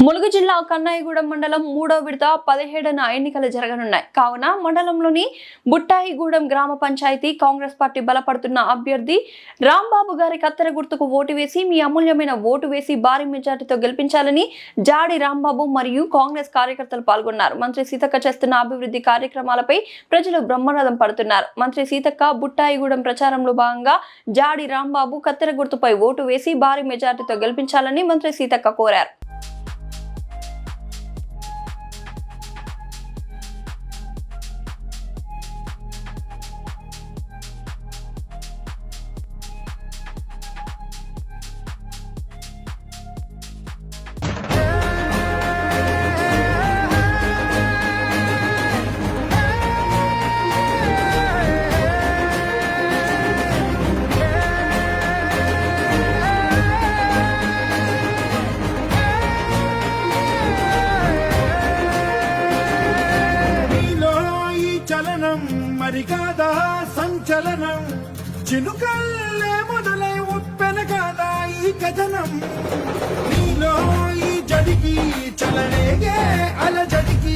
ములుగు జిల్లా కన్నయ్యగూడెం మండలం 3వ విడత 17న ఎన్నికలు జరగనున్నాయి. కావున మండలంలోని బుట్టాయిగూడెం గ్రామ పంచాయతీ కాంగ్రెస్ పార్టీ బలపడుతున్న అభ్యర్థి రాంబాబు గారి కత్తెర గుర్తుకు ఓటు వేసి మీ అమూల్యమైన ఓటు వేసి భారీ మెజార్టీతో గెలిపించాలని జాడి రాంబాబు మరియు కాంగ్రెస్ కార్యకర్తలు పాల్గొన్నారు. మంత్రి సీతక్క చేస్తున్న అభివృద్ధి కార్యక్రమాలపై ప్రజలు బ్రహ్మరథం పడుతున్నారు. మంత్రి సీతక్క బుట్టాయిగూడెం ప్రచారంలో భాగంగా జాడి రాంబాబు కత్తెర గుర్తుపై ఓటు వేసి భారీ మెజార్టీతో గెలిపించాలని మంత్రి సీతక్క కోరారు. మరి కాదా సంచలనం చినుకల్లే మొదలై ఉప్పెన కాదా ఈ కథనం నీలో ఈ జడికి చలనేగే అలజడికి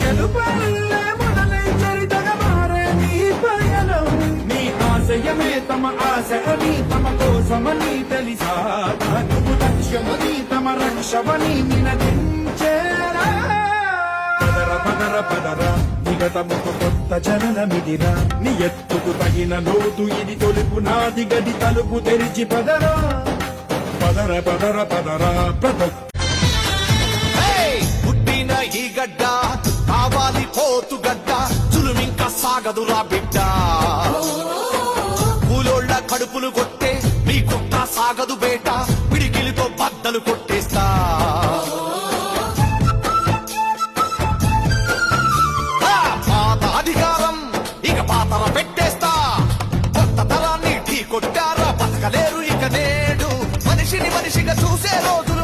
గెలుపల్లే మొదలై చరితగా మారే నీ పయనం నీ ఆశయమే తమ ఆశ అని తమ కోసమని తెలిసా నువ్వు లక్ష్యమని తమ రక్షమని నినదించేరా పదర పదర పదర నిగతముకు కొత్త జననమిదిరా నీ ఎత్తుకు తగిన లోతు ఇది తొలుపు నాది గది తలుపు తెరిచి పదరా పదర పదర పదరా పుట్టిన ఈ గడ్డ కావాలి పోతు గడ్డ చులుమింక సాగదురా బిడ్డ కూలోళ్ళ కడుపులు కొట్టే మీ కుక్క సాగదు బేట పిడికిలితో బద్దలు కొట్టేస్తా అధికారం ఇక పాతర పెట్టేస్తా కొత్త తరాన్ని ఢీ కొట్టారా బతకలేరు ఇక నేడు మనిషిని మనిషిగా చూసే రోజులు